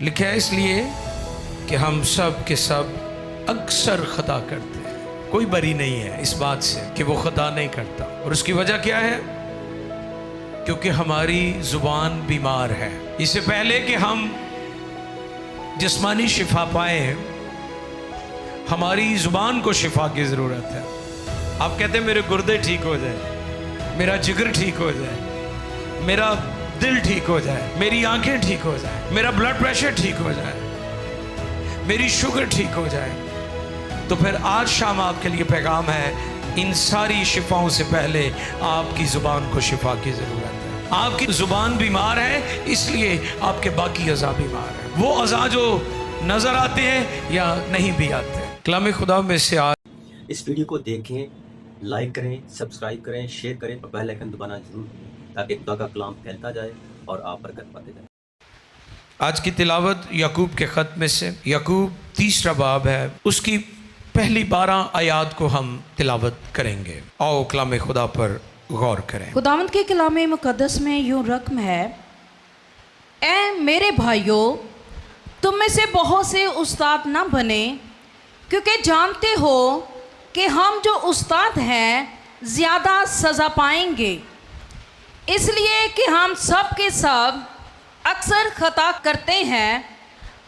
लिखा है इसलिए कि हम सब के सब अक्सर खता करते हैं। कोई बरी नहीं है इस बात से कि वो खता नहीं करता। और उसकी वजह क्या है? क्योंकि हमारी ज़ुबान बीमार है। इससे पहले कि हम जिस्मानी शिफा पाए, हमारी ज़ुबान को शिफा की ज़रूरत है। आप कहते हैं मेरे गुर्दे ठीक हो जाए, मेरा जिगर ठीक हो जाए, मेरा दिल ठीक हो जाए, मेरी आंखें ठीक हो जाए, मेरा ब्लड प्रेशर ठीक हो जाए, मेरी शुगर ठीक हो जाए। तो फिर आज शाम आपके लिए पैगाम है, इन सारी शिफाओं से पहले आपकी ज़ुबान को शिफा की ज़रूरत है। आपकी ज़ुबान बीमार है, इसलिए आपके बाकी अज़ा बीमार है। वो अज़ा जो नज़र आते हैं या नहीं भी आते। कलाम खुदा में से आज इस वीडियो को देखें, लाइक करें, सब्सक्राइब करें, शेयर करें और बेल आइकन दबाना जरूर करें ताकि खुदा का कलाम फैलता जाए और आप बरकत पाते जाए। आज की तिलावत याकूब के ख़त में से, याकूब 3 बाब है, उसकी पहली 12 आयात को हम तिलावत करेंगे। आओ कलाम खुदा पर गौर करें। खुदावंद के कलाम मुकद्दस में यूं रकम है, ऐ मेरे भाइयों, तुम में से बहुत से उस्ताद ना बने, क्योंकि जानते हो कि हम जो उस्ताद हैं ज़्यादा सज़ा पाएंगे। इसलिए कि हम सब के सब अक्सर खता करते हैं।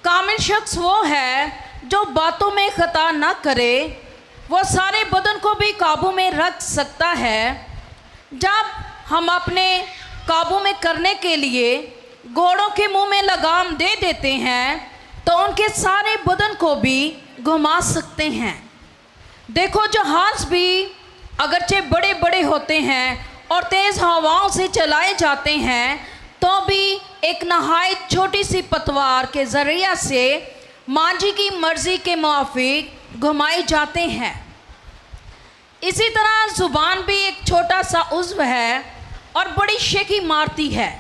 कामिल शख्स वो है जो बातों में खता ना करे, वो सारे बदन को भी काबू में रख सकता है। जब हम अपने काबू में करने के लिए घोड़ों के मुंह में लगाम दे देते हैं तो उनके सारे बदन को भी घुमा सकते हैं। देखो, जहाज़ भी अगरचे बड़े बड़े होते हैं और तेज़ हवाओं से चलाए जाते हैं, तो भी एक नहायत छोटी सी पतवार के ज़रिया से मांझी की मर्ज़ी के मुआफिक घुमाए जाते हैं। इसी तरह ज़ुबान भी एक छोटा सा उज़्व है और बड़ी शेखी मारती है।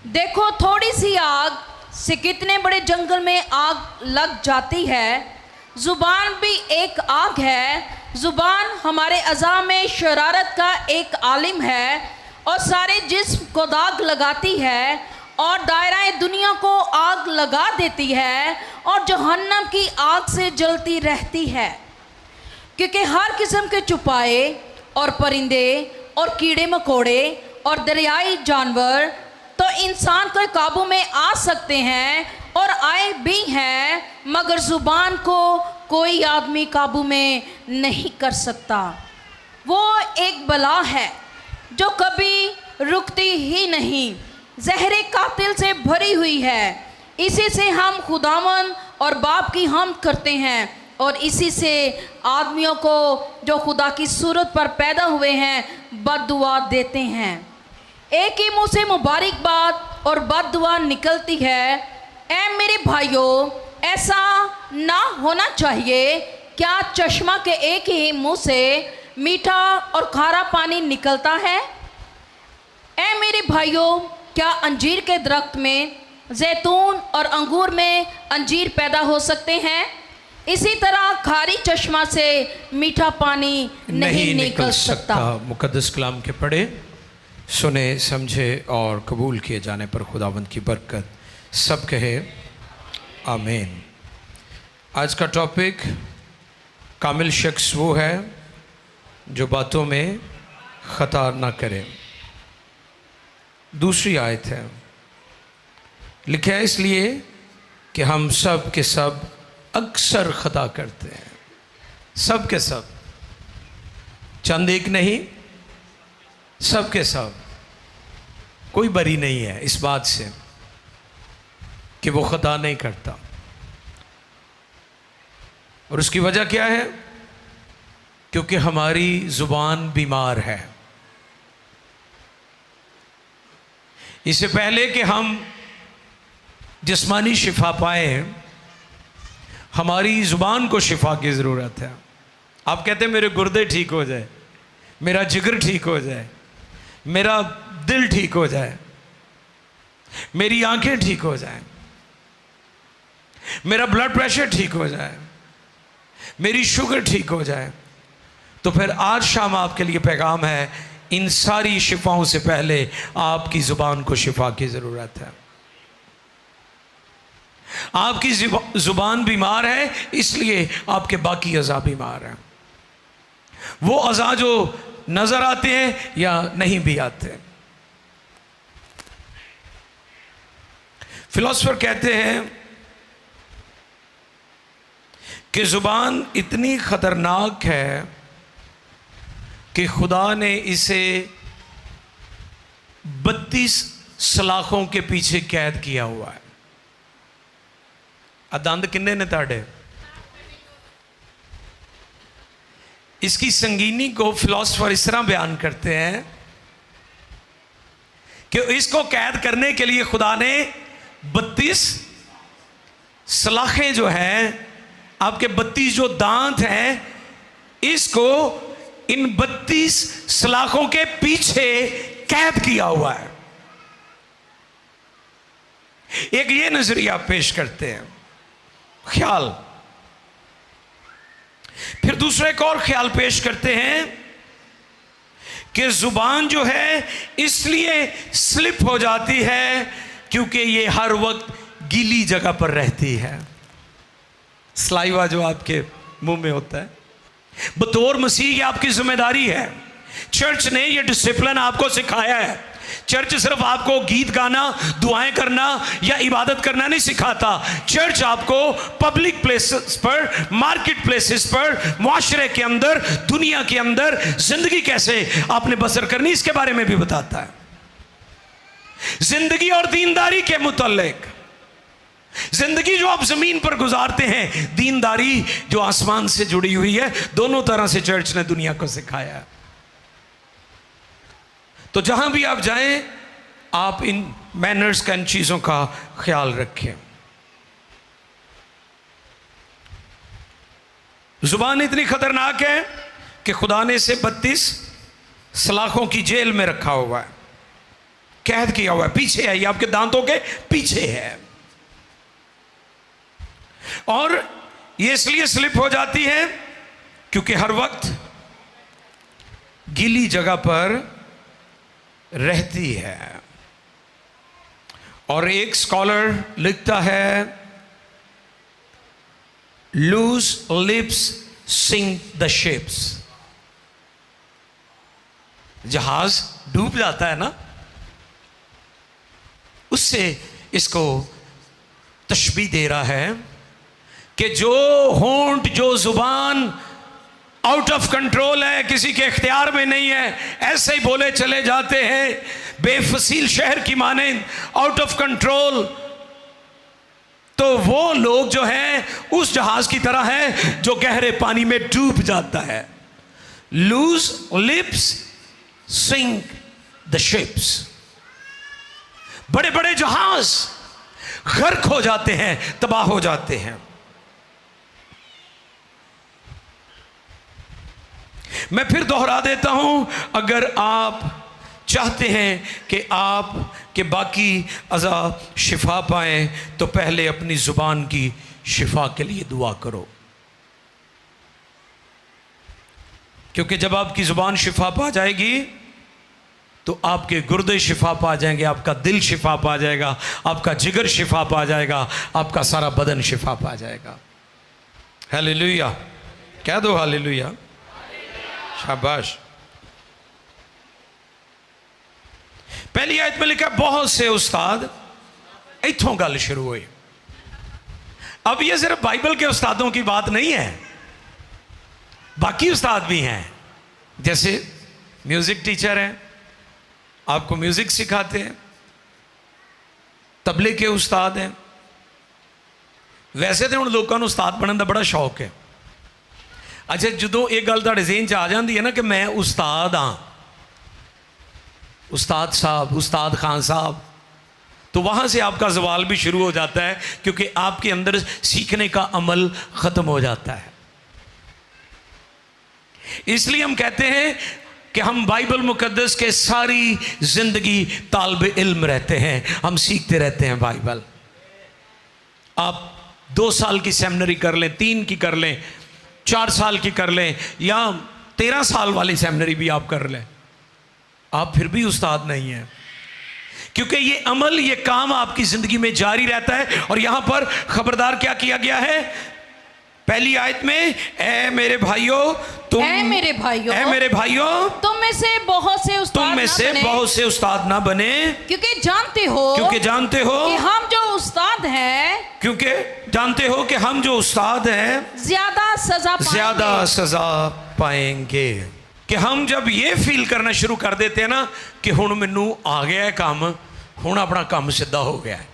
देखो, थोड़ी सी आग से कितने बड़े जंगल में आग लग जाती है। ज़ुबान भी एक आग है। ज़ुबान हमारे अज़ा में शरारत का एक आलिम है और सारे जिस्म को दाग लगाती है और दायरा दुनिया को आग लगा देती है और जहन्नम की आग से जलती रहती है। क्योंकि हर किस्म के चुपाए और परिंदे और कीड़े मकोड़े और दरियाई जानवर तो इंसान के काबू में आ सकते हैं और आए भी हैं, मगर ज़ुबान को कोई आदमी काबू में नहीं कर सकता। वो एक बला है जो कभी रुकती ही नहीं, ज़हरे कातिल से भरी हुई है। इसी से हम खुदावन और बाप की हम करते हैं और इसी से आदमियों को जो खुदा की सूरत पर पैदा हुए हैं बद्दुआ देते हैं। एक ही मुँह से मुबारकबाद और बद्दुआ निकलती है। ऐ मेरे भाइयों, ऐसा ना होना चाहिए। क्या चश्मा के एक ही मुँह से मीठा और खारा पानी निकलता है? ऐ मेरे भाइयों, क्या अंजीर के दरख्त में जैतून और अंगूर में अंजीर पैदा हो सकते हैं? इसी तरह खारी चश्मा से मीठा पानी नहीं निकल सकता। मुकद्दस कलाम के पढ़े, सुने, समझे और कबूल किए जाने पर खुदावंद की बरकत। सब कहे आमीन। आज का टॉपिक, कामिल शख्स वो है जो बातों में खता ना करे। दूसरी आयत है, लिखा है इसलिए कि हम सब के सब अक्सर खता करते हैं। सब के सब, चंद एक नहीं, सब के सब। कोई बरी नहीं है इस बात से कि वो खता नहीं करता। और उसकी वजह क्या है? क्योंकि हमारी ज़ुबान बीमार है। इससे पहले कि हम जिस्मानी शिफा पाए, हमारी ज़ुबान को शिफा की ज़रूरत है। आप कहते हैं मेरे गुर्दे ठीक हो जाए, मेरा जिगर ठीक हो जाए, मेरा दिल ठीक हो जाए, मेरी आंखें ठीक हो जाएं, मेरा ब्लड प्रेशर ठीक हो जाए, मेरी शुगर ठीक हो जाए। तो फिर आज शाम आपके लिए पैगाम है, इन सारी शिफाओं से पहले आपकी ज़ुबान को शिफा की ज़रूरत है। आपकी जुबान बीमार है, इसलिए आपके बाकी अज़ा बीमार हैं। वो अज़ा जो नजर आते हैं या नहीं भी आते। फिलोसफर कहते हैं कि जुबान इतनी खतरनाक है कि खुदा ने इसे 32 सलाखों के पीछे कैद किया हुआ है। दंद किन्ने ने ताड़े? इसकी संगीनी को फिलोसफर इस तरह बयान करते हैं कि इसको कैद करने के लिए खुदा ने 32 सलाखें जो हैं, आपके 32 जो दांत हैं, इसको इन 32 सलाखों के पीछे कैद किया हुआ है। एक ये नजरिया पेश करते हैं, ख्याल। फिर दूसरा एक और ख्याल पेश करते हैं कि जुबान जो है इसलिए स्लिप हो जाती है क्योंकि ये हर वक्त गीली जगह पर रहती है। सलाइवा जो आपके मुंह में होता है, बतौर मसीह ये आपकी जिम्मेदारी है। चर्च ने ये डिसिप्लिन आपको सिखाया है। चर्च सिर्फ आपको गीत गाना, दुआएं करना या इबादत करना नहीं सिखाता। चर्च आपको पब्लिक प्लेसेस पर, मार्केट प्लेसेस पर, मुआशरे के अंदर, दुनिया के अंदर जिंदगी कैसे आपने बसर करनी, इसके बारे में भी बताता है। जिंदगी और दीनदारी के मुतल्लिक, जिंदगी जो आप जमीन पर गुजारते हैं, दीनदारी जो आसमान से जुड़ी हुई है, दोनों तरह से चर्च ने दुनिया को सिखाया है। तो जहां भी आप जाएं, आप इन मैनर्स का, इन चीजों का ख्याल रखें। जुबान इतनी खतरनाक है कि खुदा ने इसे 32 सलाखों की जेल में रखा हुआ है, कैद किया हुआ है। पीछे है, ये आपके दांतों के पीछे है, और ये इसलिए स्लिप हो जाती है क्योंकि हर वक्त गीली जगह पर रहती है। और एक स्कॉलर लिखता है, loose lips sink the ships. जहाज डूब जाता है ना, उससे इसको तशबीह दे रहा है कि जो होंठ, जो जुबान आउट ऑफ कंट्रोल है, किसी के इख्तियार में नहीं है, ऐसे ही बोले चले जाते हैं, बेफसील शहर की मानें आउट ऑफ कंट्रोल, तो वो लोग जो हैं उस जहाज की तरह हैं जो गहरे पानी में डूब जाता है। Loose lips sink the ships. बड़े बड़े जहाज गर्क हो जाते हैं, तबाह हो जाते हैं। मैं फिर दोहरा देता हूं, अगर आप चाहते हैं कि आप के बाकी अज़ा शिफा पाएं, तो पहले अपनी ज़ुबान की शिफा के लिए दुआ करो। क्योंकि जब आपकी ज़ुबान शिफा पा जाएगी तो आपके गुर्दे शिफा पा जाएंगे, आपका दिल शिफा पा जाएगा, आपका जिगर शिफा पा जाएगा, आपका सारा बदन शिफा पा जाएगा। हालेलुया, कह दो हालेलुया, शाबाश। पहली आयत में लिखा, बहुत से उस्ताद, इत्थों गल शुरू हुई। अब ये सिर्फ बाइबल के उस्तादों की बात नहीं है, बाकी उस्ताद भी हैं। जैसे म्यूजिक टीचर हैं, आपको म्यूजिक सिखाते हैं, तबले के उस्ताद हैं। वैसे तो हुण लोगों को उस्ताद बनने का बड़ा शौक है। अच्छा, जो एक गल तुहाडे ज़हन च आ जाती है ना कि मैं उस्ताद हाँ, उस्ताद साहब, उस्ताद खान साहब, तो वहाँ से आपका सवाल भी शुरू हो जाता है, क्योंकि आपके अंदर सीखने का अमल ख़त्म हो जाता है। इसलिए हम कहते हैं कि हम बाइबल मुकद्दस के सारी ज़िंदगी तालिब इल्म रहते हैं, हम सीखते रहते हैं बाइबल। आप 2 साल की सेमिनरी कर लें, 3 की कर लें, 4 साल की कर लें, या 13 साल वाली सेमिनरी भी आप कर लें, आप फिर भी उस्ताद नहीं हैं। क्योंकि ये अमल, ये काम आपकी जिंदगी में जारी रहता है। और यहां पर खबरदार क्या किया गया है? पहली आयत में, ए मेरे भाइयों तुम, ऐ मेरे भाइयों, ए मेरे भाइयों तुम में से बहुत से उस्ताद तुम में ना से बने, बहुत से उस्ताद ना बने, क्योंकि जानते हो कि हम जो उस्ताद हैं, क्योंकि जानते हो कि हम जो उस्ताद हैं ज्यादा सजा पाएंगे। कि हम जब ये फील करना शुरू कर देते हैं ना कि हुण मैनू आ गया है काम, हुण अपना काम सीधा हो गया है,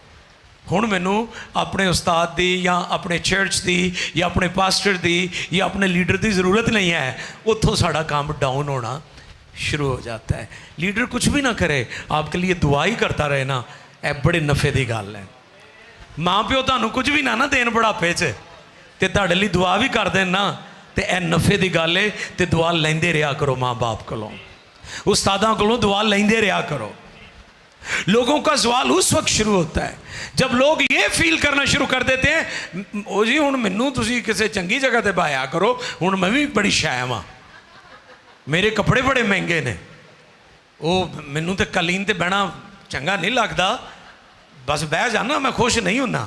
हुण मैनू अपने उस्ताद दी या अपने चर्च दी या अपने पास्टर दी या अपने लीडर की ज़रूरत नहीं है, उत्थों साड़ा काम डाउन होना शुरू हो जाता है। लीडर कुछ भी ना करे, आपके लिए दुआ ही करता रहे ना, यह बड़े नफे की गल है। माँ प्यो तुहानू कुछ भी ना देन बुढ़ापे च, ते तुहाडे लई दुआ भी कर देन ना, तो यह नफे की गल है। तो दुआ लेंदे रहा करो, माँ बाप कोलों, उस्तादां कोलों दुआ लेंदे रहा करो। लोगों का सवाल उस वक्त शुरू होता है जब लोग ये फील करना शुरू कर देते हैं, ओ जी हुण मैनू तुसीं किसी चंगी जगह ते पाया करो, हुण मैं भी बड़ी शाय हाँ, मेरे कपड़े बड़े महंगे ने, ओ मैनू तो कलीन ते बहना चंगा नहीं लगता, बस बह जाना, मैं खुश नहीं होना।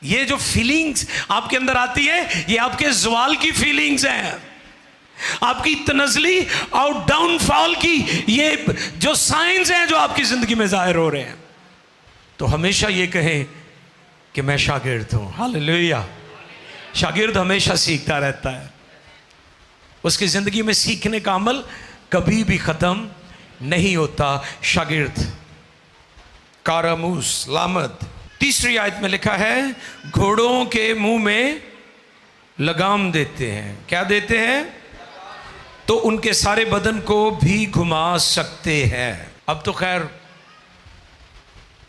ये जो फीलिंग्स आपके अंदर आती है, ये आपके ज़वाल की फीलिंग्स हैं, आपकी तनज़ली और डाउनफॉल की ये जो साइंस हैं जो आपकी ज़िंदगी में ज़ाहिर हो रहे हैं। तो हमेशा ये कहें कि मैं शागिर्द हूँ। हालेलुया। शागिर्द हमेशा सीखता रहता है, उसकी ज़िंदगी में सीखने का अमल कभी भी ख़त्म नहीं होता। शागिर्द कारामूस लामत। तीसरी आयत में लिखा है, घोड़ों के मुंह में लगाम देते हैं। क्या देते हैं? तो उनके सारे बदन को भी घुमा सकते हैं। अब तो खैर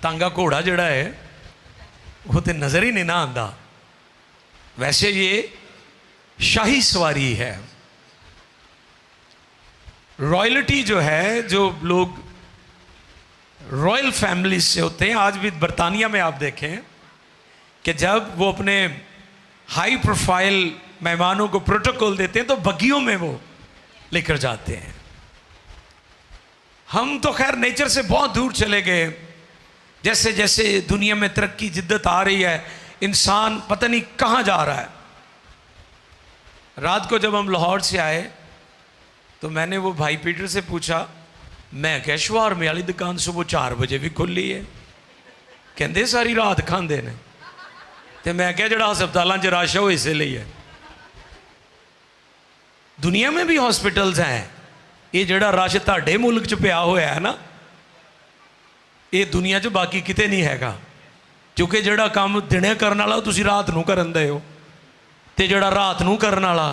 तांगा घोड़ा जड़ा है वो तो नज़र ही नहीं ना आंदा, वैसे ये शाही सवारी है। रॉयल्टी जो है, जो लोग रॉयल फैमिली से होते हैं, आज भी बरतानिया में आप देखें कि जब वो अपने हाई प्रोफाइल मेहमानों को प्रोटोकॉल देते हैं तो बग्गियों में वो लेकर जाते हैं। हम तो खैर नेचर से बहुत दूर चले गए। जैसे जैसे दुनिया में तरक्की जिद्दत आ रही है, इंसान पता नहीं कहाँ जा रहा है। रात को जब हम लाहौर से आए तो मैंने वो भाई पीटर से पूछा, मैं क्या शवारमे वाली दुकान सुबह 4 बजे भी खुली है? कहते सारी रात खाते हैं। तो मैं क्या जड़ा हस्पतालों च रश है वो इसलिए है। दुनिया में भी हॉस्पिटल्स हैं, ये जड़ा रश तुहाडे मुल्क च पिया होया है ना, ये दुनिया च बाकी किते नहीं हैगा। क्योंकि जड़ा काम दिने करने वाला तुसीं रात नूं करन दे हो, ते जड़ा रात नूं करने वाला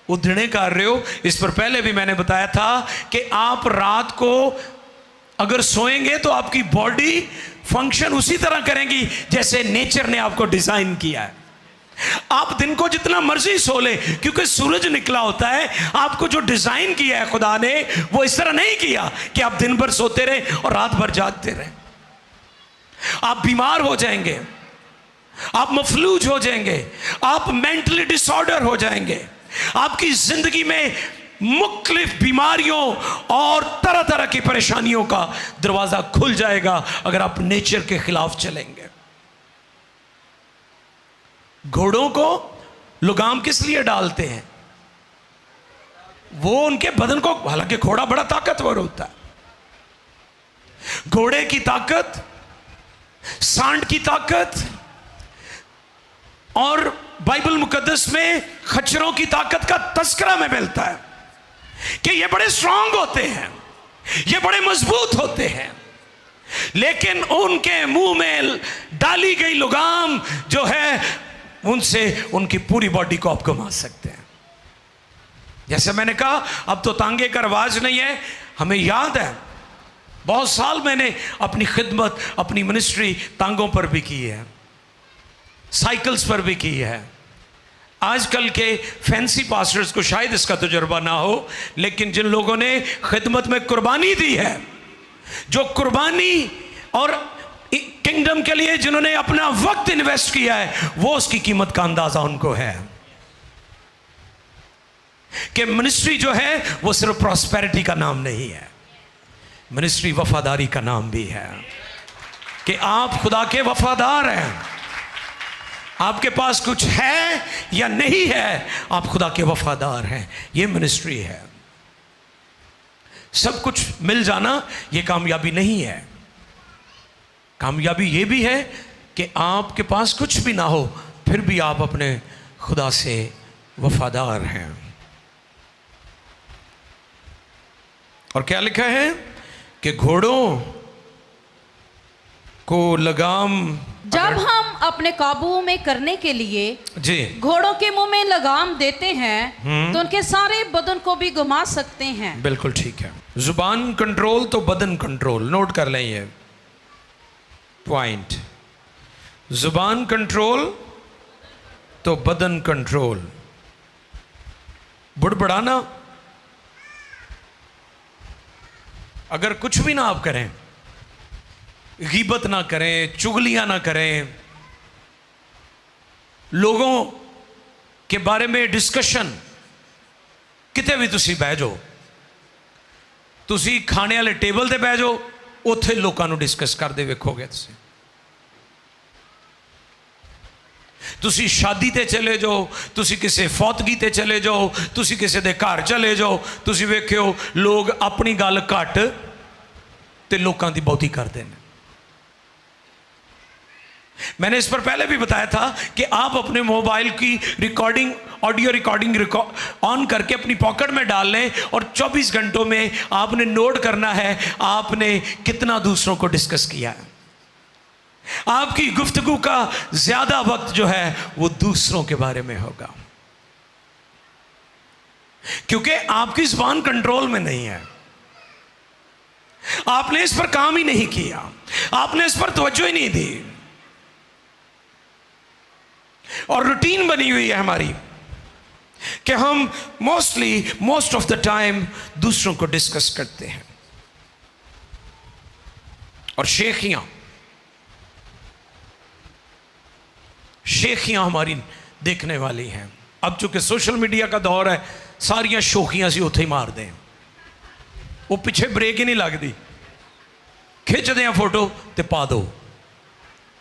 वो दिने कर रहे हो। इस पर पहले भी मैंने बताया था कि आप रात को अगर सोएंगे तो आपकी बॉडी फंक्शन उसी तरह करेगी जैसे नेचर ने आपको डिजाइन किया है। आप दिन को जितना मर्जी सो ले, क्योंकि सूरज निकला होता है। आपको जो डिजाइन किया है खुदा ने, वो इस तरह नहीं किया कि आप दिन भर सोते रहे और रात भर जागते रहे। आप बीमार हो जाएंगे, आप मफलूज हो जाएंगे, आप मेंटली डिसऑर्डर हो जाएंगे। आपकी जिंदगी में मुख्तलिफ बीमारियों और तरह तरह की परेशानियों का दरवाजा खुल जाएगा अगर आप नेचर के खिलाफ चलेंगे। घोड़ों को लगाम किस लिए डालते हैं? वो उनके बदन को, हालांकि घोड़ा बड़ा ताकतवर होता है, घोड़े की ताकत, सांड की ताकत, और बाइबल मुकद्दस में खच्चरों की ताकत का तस्करा में मिलता है कि ये बड़े स्ट्रांग होते हैं, ये बड़े मजबूत होते हैं, लेकिन उनके मुंह में डाली गई लगाम जो है उनसे उनकी पूरी बॉडी को आप घुमा सकते हैं। जैसे मैंने कहा, अब तो तांगे का रवाज नहीं है। हमें याद है बहुत साल मैंने अपनी खिदमत, अपनी मिनिस्ट्री तांगों पर भी की है, साइकिल्स पर भी की है। आजकल के फैंसी पास्टर्स को शायद इसका तजुर्बा ना हो, लेकिन जिन लोगों ने खिदमत में कुर्बानी दी है, जो कुर्बानी और किंगडम के लिए जिन्होंने अपना वक्त इन्वेस्ट किया है, वो उसकी कीमत का अंदाजा उनको है कि मिनिस्ट्री जो है वो सिर्फ प्रॉस्पेरिटी का नाम नहीं है। मिनिस्ट्री वफादारी का नाम भी है कि आप खुदा के वफादार हैं। आपके पास कुछ है या नहीं है, आप खुदा के वफादार हैं। ये मिनिस्ट्री है। सब कुछ मिल जाना ये कामयाबी नहीं है। कामयाबी ये भी है कि आपके पास कुछ भी ना हो फिर भी आप अपने खुदा से वफादार हैं। और क्या लिखा है कि घोड़ों को लगाम, जब हम अपने काबू में करने के लिए जी घोड़ों के मुंह में लगाम देते हैं तो उनके सारे बदन को भी घुमा सकते हैं। बिल्कुल ठीक है। जुबान कंट्रोल तो बदन कंट्रोल, नोट कर लें ये पॉइंट। जुबान कंट्रोल तो बदन कंट्रोल। बुड़बड़ाना, अगर कुछ भी ना आप करें, गीबत ना करें, चुगलियां ना करें, लोगों के बारे में डिस्कशन, किते भी तुसी बह जाओ, तुसी खाने वाले टेबल ते बह जाओ, उत्थे लोकां नूं डिस्कस करदे वेखोगे। तुसी शादी ते चले जाओ, तुसी किसी फौतगी ते चले जाओ, तुसी किसी दे घर चले जाओ, तुसी वेखियो लोग अपनी गल घट ते लोकां दी बहुती करदे ने। मैंने इस पर पहले भी बताया था कि आप अपने मोबाइल की रिकॉर्डिंग, ऑडियो रिकॉर्डिंग ऑन करके अपनी पॉकेट में डाल लें और 24 घंटों में आपने नोट करना है आपने कितना दूसरों को डिस्कस किया है। आपकी गुफ्तगू का ज्यादा वक्त जो है वो दूसरों के बारे में होगा, क्योंकि आपकी जुबान कंट्रोल में नहीं है। आपने इस पर काम ही नहीं किया, आपने इस पर तवज्जो ही नहीं दी। और रूटीन बनी हुई है हमारी कि हम मोस्ट ऑफ द टाइम दूसरों को डिस्कस करते हैं। और शेखियां हमारी देखने वाली हैं। अब चूंकि सोशल मीडिया का दौर है, सारियां शोखियां सी उत्थे ही मार दें, वो पिछे ब्रेक ही नहीं लगती। खिंचते हैं फोटो तो पा दो,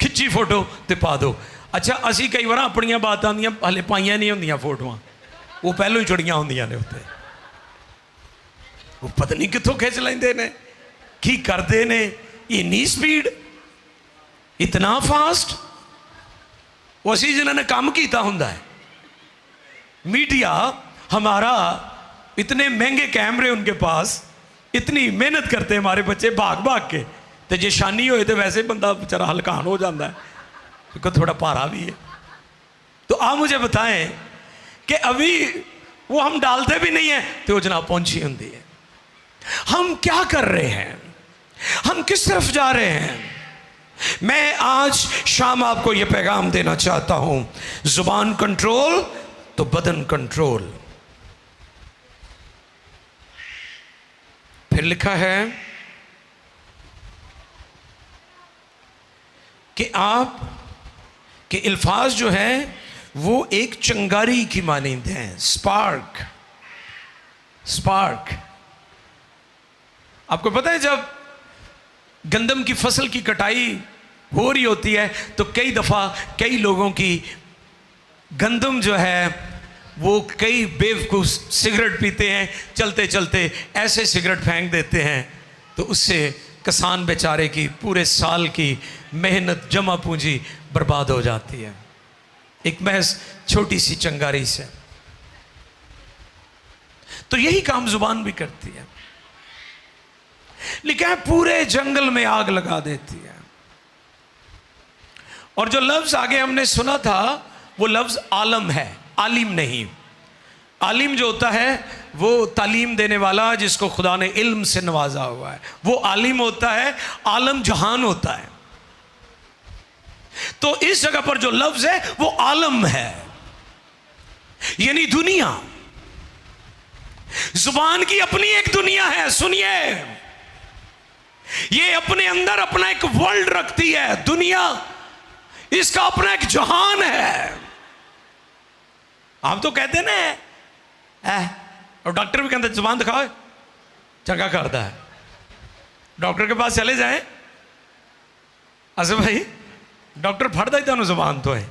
खिंची फोटो तो पा दो। अच्छा, असी कई बार अपनियां बातां दियां हले पाइयां नहीं होंदियां फोटोआं, वो पहलों ही चुड़ियां होंदियां ने उत्ते। वो पता नहीं कित्थों खिंच लेंदे ने, की करदे ने। इन्नी स्पीड, इतना फास्ट। वो असी जिन्होंने काम किया हुंदा है, मीडिया हमारा, इतने महंगे कैमरे उनके पास, इतनी मेहनत करते हैं हमारे बच्चे भाग भाग के, तो जे शानी होए तो वैसे बंदा बेचारा हलकान हो जाता है, क्योंकि थोड़ा भारा भी है। तो आप मुझे बताएं कि अभी वो हम डालते भी नहीं हैं तो वो जनाब पहुंची होती है। हम क्या कर रहे हैं, हम किस तरफ जा रहे हैं? मैं आज शाम आपको यह पैगाम देना चाहता हूं, जुबान कंट्रोल तो बदन कंट्रोल। फिर लिखा है कि आप के अल्फाज जो है वो एक चिंगारी की मानिंद हैं, स्पार्क। आपको पता है जब गंदम की फसल की कटाई हो रही होती है तो कई दफ़ा कई लोगों की गंदम जो है वो, कई बेवकूफ़ सिगरेट पीते हैं, चलते चलते ऐसे सिगरेट फेंक देते हैं तो उससे किसान बेचारे की पूरे साल की मेहनत जमा पूंजी बर्बाद हो जाती है, एक महज छोटी सी चिंगारी से। तो यही काम जुबान भी करती है। लिखा है पूरे जंगल में आग लगा देती है। और जो लफ्ज आगे हमने सुना था वो लफ्ज आलम है, आलिम नहीं। आलिम जो होता है वो तालीम देने वाला, जिसको खुदा ने इल्म से नवाजा हुआ है, वो आलिम होता है। आलम जहान होता है। तो इस जगह पर जो लफ्ज है वो आलम है, यानी दुनिया। जुबान की अपनी एक दुनिया है। सुनिए, ये अपने अंदर अपना एक वर्ल्ड रखती है, दुनिया, इसका अपना एक जहान है। आप तो कहते ना और डॉक्टर भी कहते जुबान दिखाओ, चंगा करता है। डॉक्टर के पास चले जाएं, असर भाई डॉक्टर फड़दा ही तुहानू जुबान तो है,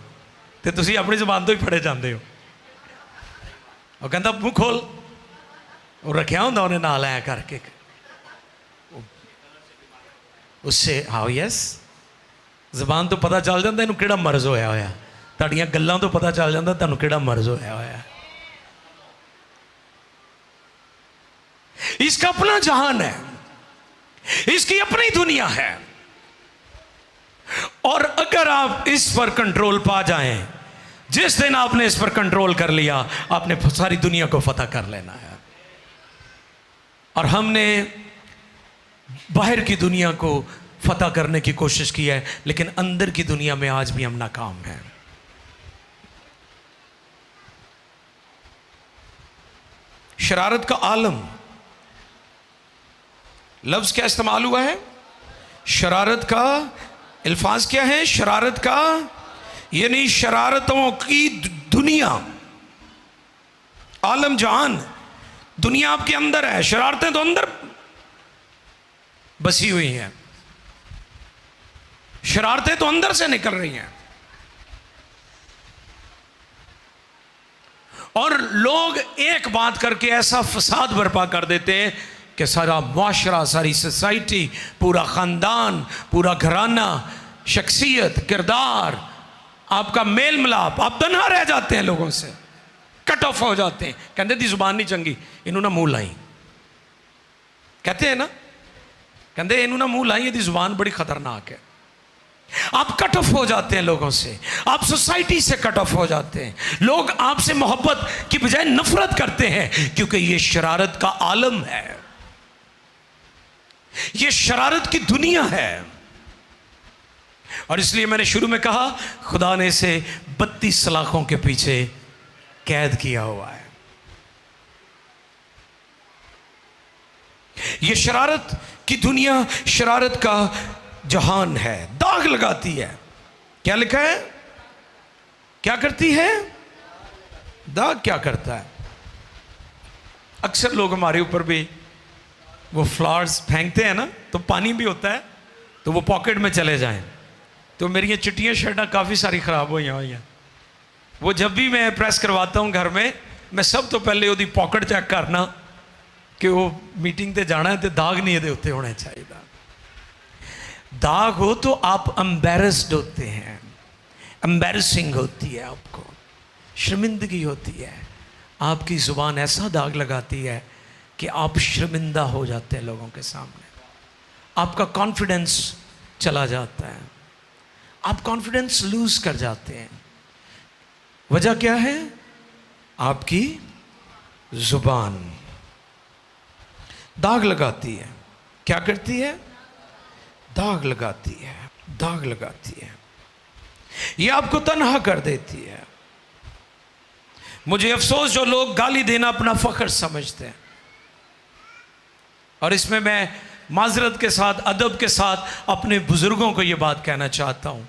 तो तुसी अपनी जुबान तो ही फड़े जाते हो। वो कहता मुँह खोल, वो रखा होंगे उन्हें नाल ऐ करके उससे, हाँ यस, जुबान तो पता चल जाता इनू किहड़ा मर्ज होया होया, तुहाड़ियां गल्लां तो पता चल जाता तुहानू किहड़ा मर्ज होया होया। इसका अपना जहान है, इसकी अपनी दुनिया है, और अगर आप इस पर कंट्रोल पा जाएं, जिस दिन आपने इस पर कंट्रोल कर लिया, आपने सारी दुनिया को फतह कर लेना है। और हमने बाहर की दुनिया को फतह करने की कोशिश की है, लेकिन अंदर की दुनिया में आज भी हम नाकाम हैं। शरारत का आलम, लफ्ज क्या इस्तेमाल हुआ है? शरारत का। अल्फाज क्या है? शरारत का, यानी शरारतों की दुनिया, आलम जहान, दुनिया आपके अंदर है, शरारतें तो अंदर बसी हुई हैं, शरारतें तो अंदर से निकल रही हैं। और लोग एक बात करके ऐसा फसाद बर्पा कर देते हैं कि सारा मुआशरा, सारी सोसाइटी, पूरा ख़ानदान, पूरा घराना, शख्सियत, किरदार, आपका मेल मिलाप, आप तन्हा रह जाते हैं, लोगों से कट ऑफ हो जाते हैं। कहते दी जुबान नहीं चंगी, इनू ना मुँह लाई, कहते हैं ना, कहते इनू ना मुँह लाई, यदि जुबान बड़ी खतरनाक है। आप कट ऑफ हो जाते हैं लोगों से, आप सोसाइटी से कट ऑफ हो जाते हैं, लोग आपसे मोहब्बत की बजाय नफरत करते हैं, क्योंकि ये शरारत का आलम है, ये शरारत की दुनिया है। और इसलिए मैंने शुरू में कहा, खुदा ने इसे 32 सलाखों के पीछे कैद किया हुआ है। ये शरारत की दुनिया, शरारत का जहान है, दाग लगाती है। क्या लिखा है? क्या करती है? दाग क्या करता है? अक्सर लोग हमारे ऊपर भी वो फ्लावर्स फेंकते हैं ना, तो पानी भी होता है, तो वो पॉकेट में चले जाएं। तो मेरी ये चिट्टियाँ शर्टां काफ़ी सारी ख़राब हुई हैं। वो जब भी मैं प्रेस करवाता हूँ घर में, मैं सब तो पहले उसकी पॉकेट चेक करना कि वो मीटिंग ते जाना है, तो दाग नहीं ये उत्ते होने चाहिए। दाग हो तो आप एम्बैरेस्ड होते हैं, एम्बैरेसिंग होती है, आपको शर्मिंदगी होती है। आपकी ज़ुबान ऐसा दाग लगाती है कि आप शर्मिंदा हो जाते हैं लोगों के सामने, आपका कॉन्फिडेंस चला जाता है, आप कॉन्फिडेंस लूज कर जाते हैं। वजह क्या है? आपकी ज़ुबान दाग लगाती है। क्या करती है? दाग लगाती है, दाग लगाती है। ये आपको तन्हा कर देती है। मुझे अफसोस जो लोग गाली देना अपना फख्र समझते हैं, और इसमें मैं माजरत के साथ, अदब के साथ अपने बुजुर्गों को ये बात कहना चाहता हूँ,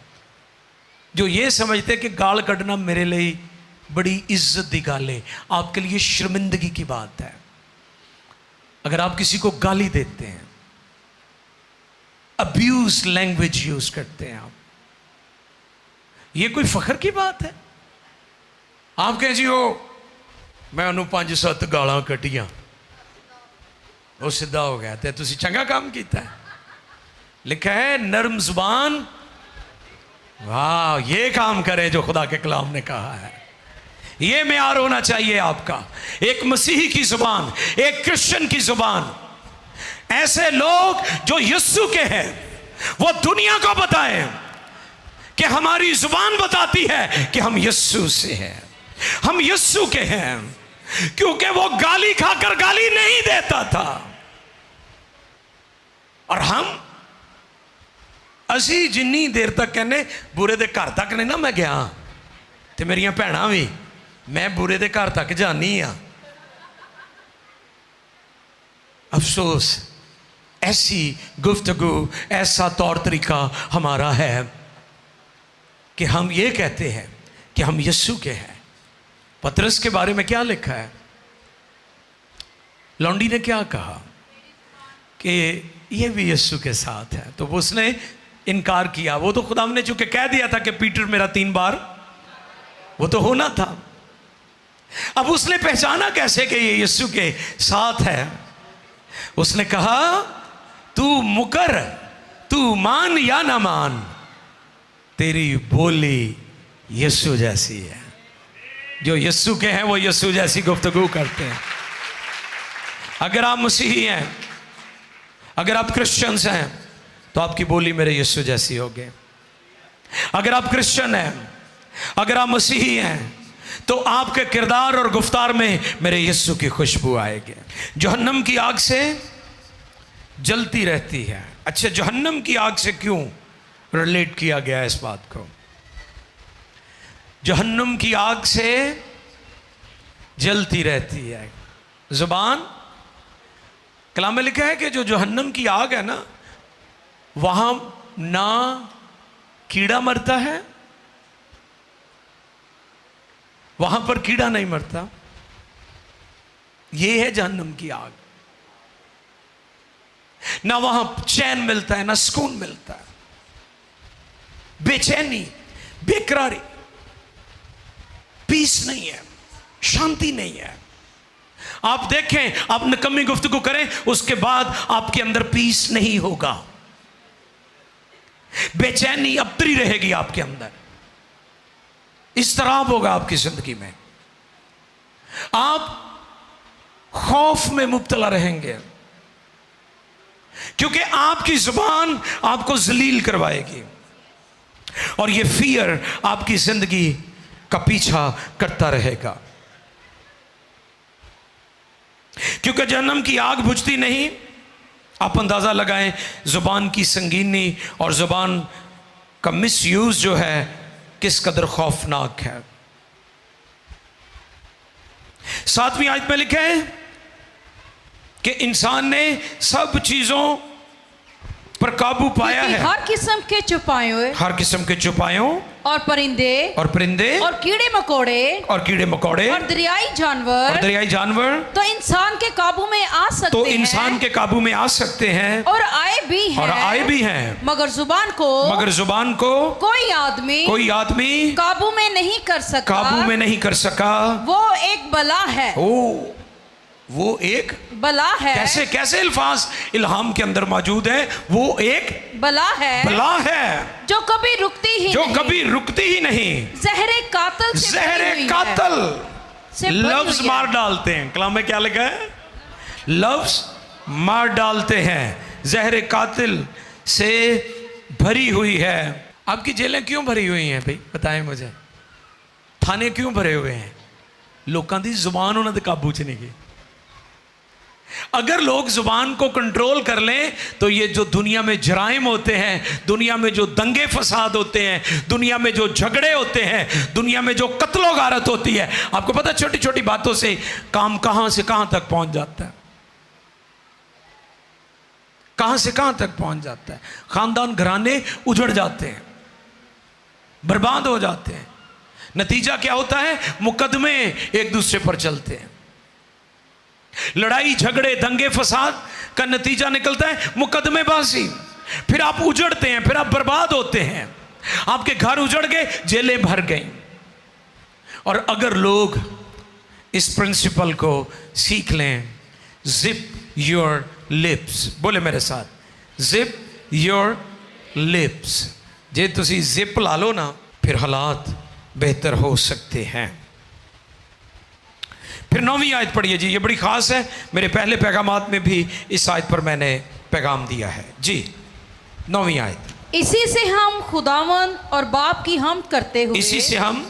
जो ये समझते कि गाल कढ़ना मेरे लिए बड़ी इज्जत दी गाल है, आपके लिए शर्मिंदगी की बात है। अगर आप किसी को गाली देते हैं, अब्यूज लैंग्वेज यूज करते हैं आप, ये कोई फख्र की बात है? आप कहें जी हो मैं उन्होंने 5-7 गालां कटियां, वो सीधा हो गया, तो तुसी चंगा काम किया है। लिखा है नरम जुबान, वाह, ये काम करें जो खुदा के कलाम ने कहा है। ये मेयार होना चाहिए आपका, एक मसीही की जुबान, एक क्रिश्चियन की जुबान। ऐसे लोग जो यीशु के हैं, वो दुनिया को बताएं कि हमारी जुबान बताती है कि हम यीशु से हैं, हम यीशु के हैं, क्योंकि वो गाली खाकर गाली नहीं देता था। और हम असी जिन्नी देर तक कहने बुरे दे घर तक नहीं ना मैं गया, तो मेरिया भैणा भी मैं बुरे दे घर तक जानी हाँ। अफसोस, ऐसी गुफ्तगू, ऐसा तौर तरीका हमारा है कि हम ये कहते हैं कि हम यीशु के हैं। पतरस के बारे में क्या लिखा है? लौंडी ने क्या कहा कि ये भी यीशु के साथ है। तो उसने इनकार किया। वो तो खुदा ने चूंकि कह दिया था कि पीटर मेरा 3 बार, वो तो होना था। अब उसने पहचाना कैसे कि ये यीशु के साथ है? उसने कहा तू मुकर, तू मान या ना मान, तेरी बोली यीशु जैसी है। जो यीशु के हैं वो यीशु जैसी गुफ्तगू करते हैं। अगर आप मसीही हैं, अगर आप क्रिश्चियंस हैं, तो आपकी बोली मेरे यीशु जैसी होगी। अगर आप क्रिश्चियन हैं, अगर आप मसीही हैं, तो आपके किरदार और गुफ्तार में मेरे यीशु की खुशबू आएगी। जहन्नम की आग से जलती रहती है। अच्छा, जहन्नम की आग से क्यों रिलेट किया गया इस बात को? जहन्नम की आग से जलती रहती है जुबान। कलाम में लिखा है कि जो जहन्नम की आग है ना, वहां ना कीड़ा मरता है, वहां पर कीड़ा नहीं मरता। यह है जहन्नम की आग। ना वहां चैन मिलता है, ना सुकून मिलता है, बेचैनी, बेकरारी, पीस नहीं है, शांति नहीं है। आप देखें, आप निकम्मी गुफ्तगू करें, उसके बाद आपके अंदर पीस नहीं होगा। बेचैनी अबतरी रहेगी आपके अंदर, इस्तराब होगा आपकी जिंदगी में। आप खौफ में मुब्तला रहेंगे, क्योंकि आपकी जुबान आपको जलील करवाएगी और यह फियर आपकी जिंदगी का पीछा करता रहेगा। क्योंकि जहन्नम की आग बुझती नहीं। आप अंदाजा लगाएं जुबान की संगीनी और जुबान का मिसयूज जो है किस कदर खौफनाक है। 7वीं आयत में लिखा है कि इंसान ने सब चीजों पर काबू पाया है। हर किस्म के चुपायों, हर किस्म के चुपायों और परिंदे और कीड़े मकोड़े और दरियाई जानवर तो इंसान के काबू में आ सकते हैं और आए भी हैं मगर जुबान को कोई आदमी काबू में नहीं कर सका। वो एक बला है। वो एक बला है। कैसे अल्फाज इल्हाम के अंदर मौजूद है? वो एक बला है जो कभी रुकती ही नहीं, जहरे कातल से लफ्ज मार डालते हैं। कलाम में क्या लिखा है? लफ्ज मार डालते हैं, जहरे कातिल से भरी हुई है। आपकी जेलें क्यों भरी हुई हैं भाई? बताएं मुझे। थाने क्यों भरे हुए हैं? लोगों की जुबान उन्होंने काबू च नहीं की। अगर लोग जुबान को कंट्रोल कर लें तो ये जो दुनिया में जराइम होते हैं, दुनिया में जो दंगे फसाद होते हैं, दुनिया में जो झगड़े होते हैं, दुनिया में जो कत्लो गारत होती है, आपको पता छोटी छोटी बातों से काम कहां से कहां तक पहुंच जाता है, कहां से कहां तक पहुंच जाता है। खानदान घराने उजड़ जाते हैं, बर्बाद हो जाते हैं। नतीजा क्या होता है? मुकदमे एक दूसरे पर चलते हैं, लड़ाई झगड़े दंगे फसाद का नतीजा निकलता है मुकदमेबाजी। फिर आप उजड़ते हैं, फिर आप बर्बाद होते हैं, आपके घर उजड़ गए, जेलें भर गई। और अगर लोग इस प्रिंसिपल को सीख लें, जिप योर लिप्स, बोले मेरे साथ, जिप योर लिप्स। जे तुसी जिप ला लो ना, फिर हालात बेहतर हो सकते हैं। फिर 9वीं आयत पढ़िए जी, ये बड़ी खास है। मेरे पहले पैगामात में भी इस आयत पर मैंने पैगाम दिया है जी। 9वीं आयत। इसी से हम खुदावन और बाप की हमद करते हुए, इसी से हम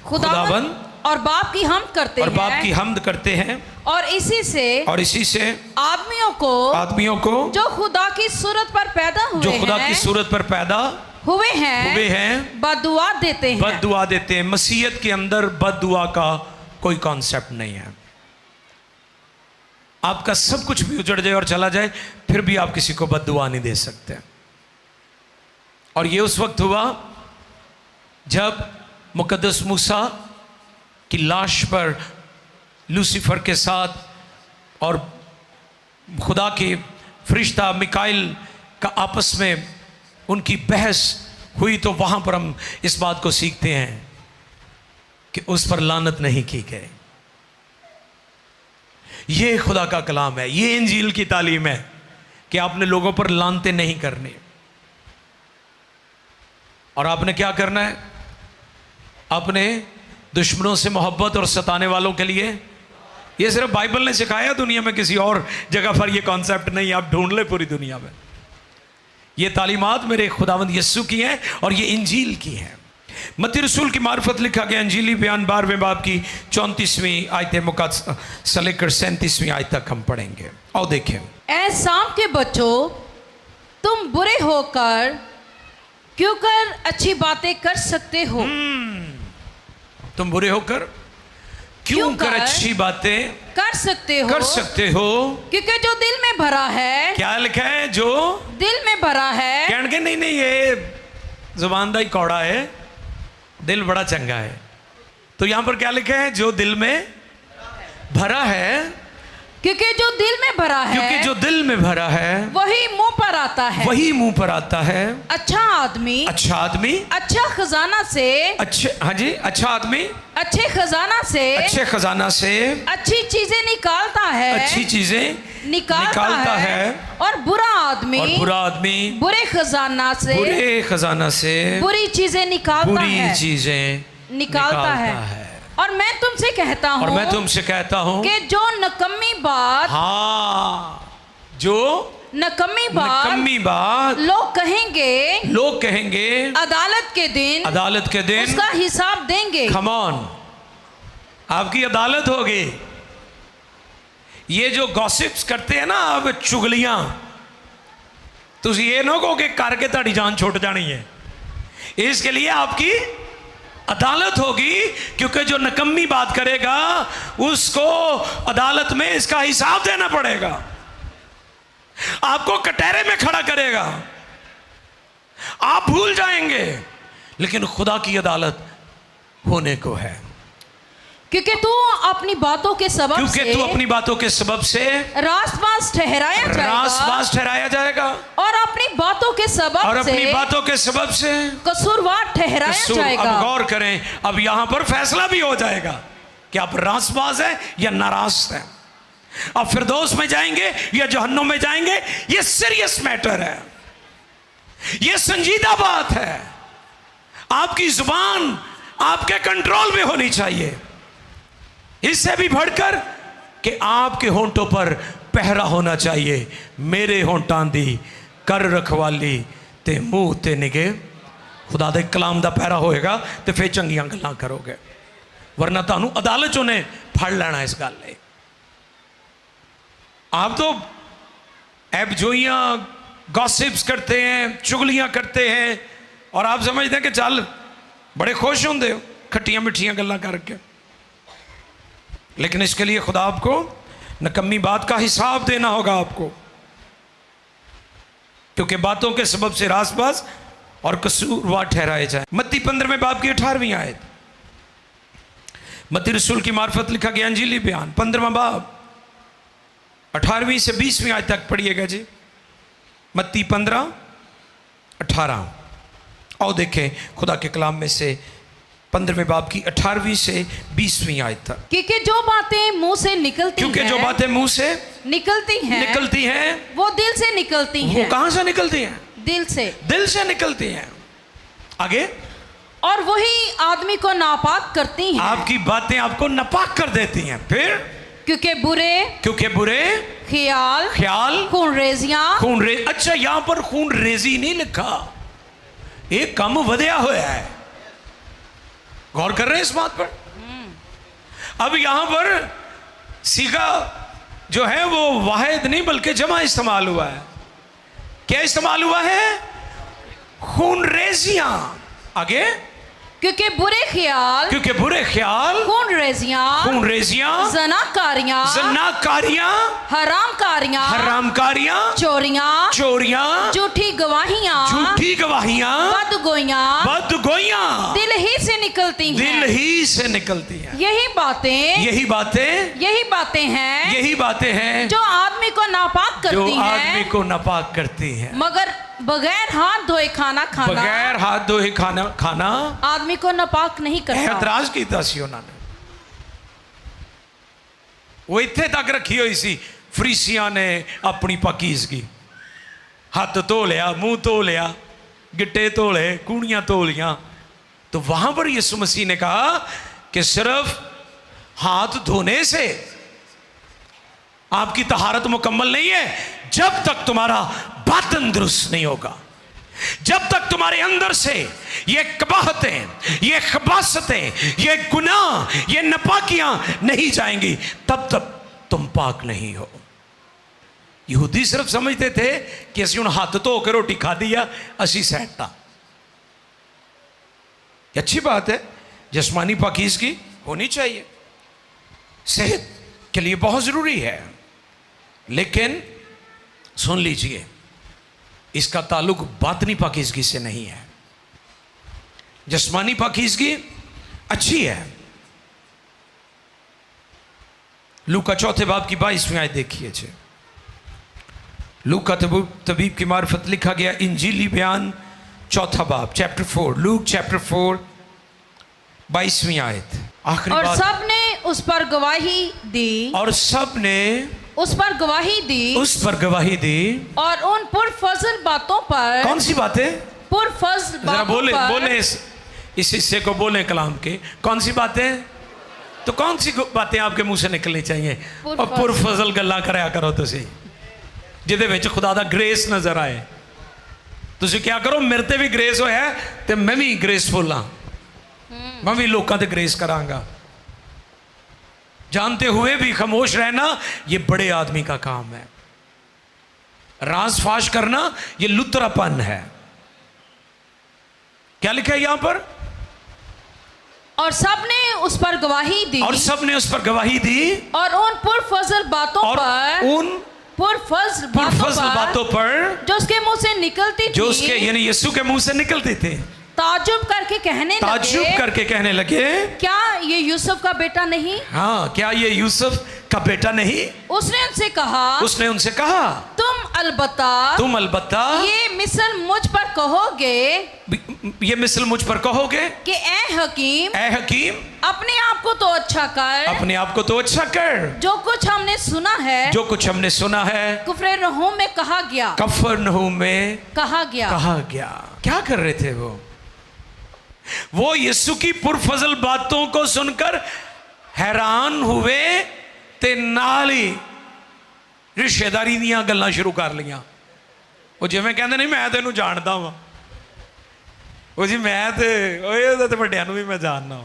खुदावन और बाप की हमद करते हैं और इसी से आदमियों को जो खुदा की सूरत पर पैदा हुए हैं बद्दुआ देते हैं। मसीहत के अंदर बद्दुआ का कोई कॉन्सेप्ट नहीं है। आपका सब कुछ भी उजड़ जाए और चला जाए, फिर भी आप किसी को बद्दुआ नहीं दे सकते। और ये उस वक्त हुआ जब मुकद्दस मूसा की लाश पर लूसीफर के साथ और खुदा के फरिश्ता मिकाइल का आपस में उनकी बहस हुई, तो वहां पर हम इस बात को सीखते हैं कि उस पर लानत नहीं की गई। ये खुदा का कलाम है, ये इंजील की तालीम है कि आपने लोगों पर लानतें नहीं करनी। और आपने क्या करना है? अपने दुश्मनों से मोहब्बत और सताने वालों के लिए। ये सिर्फ बाइबल ने सिखाया, दुनिया में किसी और जगह पर ये कॉन्सेप्ट नहीं। आप ढूंढ ले पूरी दुनिया में, ये तालीमात मेरे खुदावंद यीशु की हैं और ये इंजील की हैं। मत्ती रसूल की मार्फत लिखा गया इंजीली बयान 12वें बाब की 34वीं आयत मुकद्दस से लेकर 37वीं आयत तक हम पढ़ेंगे। और देखें, ऐ शाम के बच्चों, तुम बुरे होकर क्यों कर अच्छी बातें कर सकते हो? तुम बुरे होकर क्यों कर अच्छी बातें कर सकते हो? क्योंकि जो दिल में भरा है। क्या लिखा है? जो दिल में भरा है। कहने के नहीं, ये जुबान दा ही कौड़ा है, दिल बड़ा चंगा है। तो यहां पर क्या लिखा है? जो दिल में भरा है। क्योंकि जो दिल में भरा है, क्योंकि जो दिल में भरा है वही मुंह पर आता है। वही मुंह पर आता है। अच्छा आदमी अच्छा खजाना से, अच्छे, हाँ जी, अच्छा आदमी अच्छे खजाना से अच्छी चीजें निकालता है। अच्छी चीजें निकालता है। और बुरा आदमी बुरे खजाना से बुरी चीजें निकालता है। और मैं तुमसे कहता हूँ कि जो नकम्मी बात, जो नकम्मी बात लोग कहेंगे अदालत के दिन उसका हिसाब देंगे। कम ऑन, आपकी अदालत होगी। ये जो गॉसिप्स करते हैं ना, अब चुगलियां, तुम ये ना कहो कि करके ताड़ी जान छुट जानी है। इसके लिए आपकी अदालत होगी, क्योंकि जो नकम्मी बात करेगा उसको अदालत में इसका हिसाब देना पड़ेगा। आपको कटहरे में खड़ा करेगा, आप भूल जाएंगे, लेकिन खुदा की अदालत होने को है। क्योंकि तू अपनी बातों के सबब से रासबाज ठहराया जाएगा और अपनी बातों के सबब से कसूरवार ठहराया जाएगा। अब गौर करें, अब यहां पर फैसला भी हो जाएगा कि आप रासबाज है या नाराज है, आप फिरदौस में जाएंगे या जहन्नुम में जाएंगे। ये सीरियस मैटर है, ये संजीदा बात है। आपकी जुबान आपके कंट्रोल में होनी चाहिए। इससे भी बढ़कर कि आपके होंठों पर पहरा होना चाहिए। मेरे होंठां दी कर रखवाली ते मुंह ते निगे। खुदा दे कलाम दा पहरा होएगा तो फिर चंगियां गल्लां करोगे, वरना तुहानू अदालत उन्हें फड़ लेना इस गल ने। आप तो एबजोइयां गॉसिप्स करते हैं, चुगलियां करते हैं, और आप समझते हैं कि चल बड़े खुश होंगे हो खट्टियां मिठियां गल्लां करके। लेकिन इसके लिए खुदा आपको नकम्मी बात का हिसाब देना होगा आपको, क्योंकि बातों के सबब से रासबाज और कसूरवार ठहराए जाए। मत्ती 15वें बाब की 18वीं आयत, मत्ती रसूल की मार्फत लिखा गया इंजीली बयान 15वां बाब 18वीं से 20वीं आयत तक पढ़िएगा जी। मत्ती 15:18। और देखें खुदा के कलाम में से 15वें बाब की 18वीं से 20वीं आयत तक। क्योंकि जो बातें मुंह से निकलती हैं वो दिल से निकलती हैं। वो कहां से निकलती हैं? दिल से निकलती हैं। आगे, और वही आदमी को नापाक करती हैं। आपकी बातें आपको नापाक कर देती हैं। फिर क्योंकि बुरे ख्याल खून रेज। अच्छा, यहां पर खून रेजी नहीं लिखा, एक कम वधिया होया है। गौर कर रहे हैं इस बात पर? अब यहां पर सीगा जो है वो वाहिद नहीं बल्कि जमा इस्तेमाल हुआ है। क्या इस्तेमाल हुआ है? खून रेजियां। आगे, क्योंकि बुरे ख्याल खून रेजियां जनाकारियां हरामकारियां चोरियां झूठी गवाहियां बदगोइयां दिल ही से निकलती हैं। दिल ही से निकलती हैं। यही बातें हैं यही बातें हैं जो आदमी को नापाक जो करती आदमी हैं, को नापाक करती हैं। मगर बगैर हाथ धोए खाना बगैर हाथ धोए खाना आदमी को नापाक नहीं करता। एतराज किया सी उन्होंने, वो इत्थे तक रखी हुई सी। फरीसियां ने अपनी पाकीज़गी, हाथ धो लिया, मुंह धो लिया, गिट्टे धो ले, कूड़ियां धो लिया। तो वहां पर यीशु मसीह ने कहा कि सिर्फ हाथ धोने से आपकी तहारत मुकम्मल नहीं है, जब तक तुम्हारा बातन दुरुस्त नहीं होगा, जब तक तुम्हारे अंदर से ये कबाहतें, ये खबासतें, ये गुनाह, ये नापाकियां नहीं जाएंगी, तब तक तुम पाक नहीं हो। यहूदी सिर्फ समझते थे कि असि हुण हाथ धो के रोटी खाधी आ, असी सैटा। अच्छी बात है, जिस्मानी पाकीज़गी होनी चाहिए, सेहत के लिए बहुत ज़रूरी है, लेकिन सुन लीजिए, इसका ताल्लुक बातनी पाकीज़गी से नहीं है। जिस्मानी पाकीज़गी अच्छी है। लूका 4 बाब की 22वीं आयत देखिए जी। लूका तबीब की मार्फत लिखा गया इंजीली बयान 4 बाब चैप्टर 4, लूक चैप्टर 4 22वीं आयत आखिरी और बात। सब ने उस पर गवाही दी, और सब ने उस पर गवाही दी, उस पर गवाही दी। और उन पुरफजल बातों पर, कौन सी बातें? पुरफजल जरा बातों बोले पर, बोले इस हिस्से को बोले कलाम के, कौन सी बातें? तो कौन सी बातें आपके मुंह से निकलनी चाहिए? और पुरफजल गल्लां कराया करो तुसी, जिहदे विच खुदा दा ग्रेस नजर आए। तुसी क्या करो, मेरे ते भी ग्रेस होया ते मैं भी ग्रेसफुल हाँ, मैं भी लोगों ते ग्रेस करांगा। जानते हुए भी खामोश रहना ये बड़े आदमी का काम है। राज फाश करना ये लुतरापन है। क्या लिखा है यहां पर? और सब ने उस पर गवाही दी, और सब ने उस पर गवाही दी, और उन पुरफजल बातों और पर, उन पुरफजल बातों पर जो उसके मुंह से निकलती जो थी, उसके यानी यीशु के मुंह से निकलते थे, ताजुब करके कहने लगे, क्या ये यूसुफ का बेटा नहीं? हाँ, क्या ये यूसुफ का बेटा नहीं? उसने उनसे कहा, तुम अलबत्ता ये मिसल मुझ पर कहोगे कि ए हकीम अपने आप को तो अच्छा कर, जो कुछ हमने सुना है कफरनहूम में कहा गया। क्या कर रहे थे वो यीशु की पुरफजल बातों को सुनकर हैरान हुए ते नाल ही रिश्तेदारी दियां गल्लां शुरू कर लियां। वो जिवें कहंदे नहीं मैं तेनू जानदा वां, वो जी मैं ते वड्डियां नू भी मैं जानना।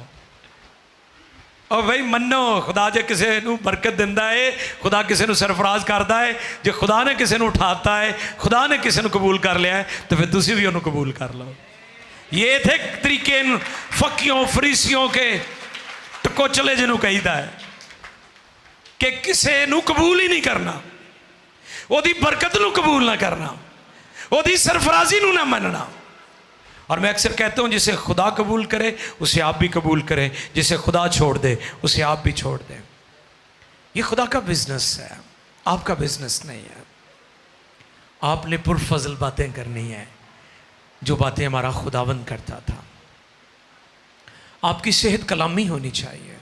और भाई मन्नो, खुदा जे किसी नू बरकत दिंदा है, खुदा किसी नू सरफराज करता है, जे खुदा ने किसी नू उठाता है, खुदा ने किसी नू कबूल कर लिया है, तो फिर तुसी भी उन्होंने कबूल कर लो। ये थे तरीके फकियों फरीसियों के टकोचले जिन्हों कहीदा है कि किसी नू कबूल ही नहीं करना, ओदी बरकत नू कबूल ना करना, ओदी सरफराजी नू ना मनना। और मैं अक्सर कहता हूं जिसे खुदा कबूल करे उसे आप भी कबूल करें, जिसे खुदा छोड़ दे उसे आप भी छोड़ दें। ये खुदा का बिजनेस है, आपका बिजनेस नहीं है। आपने पुरफजल बातें करनी है, जो बातें हमारा खुदावंद करता था। आपकी सेहत कलामी होनी चाहिए,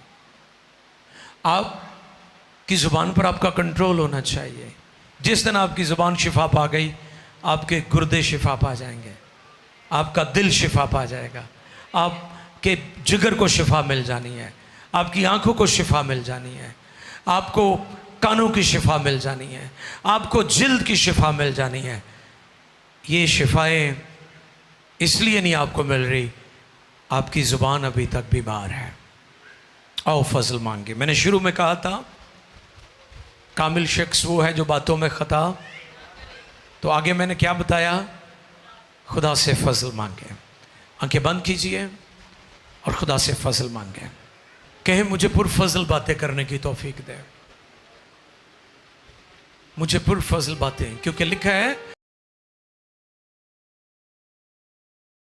आपकी ज़ुबान पर आपका कंट्रोल होना चाहिए। जिस दिन आपकी ज़ुबान शिफा पा गई, आपके गुर्दे शिफा पा जाएंगे, आपका दिल शिफा पा जाएगा, आपके जिगर को शिफा मिल जानी है, आपकी आंखों को शिफा मिल जानी है, आपको कानों की शिफा मिल जानी है, आपको जिल्द की शिफा मिल जानी है। ये शिफाएं इसलिए नहीं आपको मिल रही, आपकी ज़ुबान अभी तक बीमार है। आओ फजल मांगे। मैंने शुरू में कहा था कामिल शख्स वो है जो बातों में ख़ता, तो आगे मैंने क्या बताया? खुदा से फजल मांगे। आंखें बंद कीजिए और खुदा से फजल मांगे, कहे मुझे पुरफजल बातें करने की तौफीक दे, मुझे पुरफजल बातें, क्योंकि लिखा है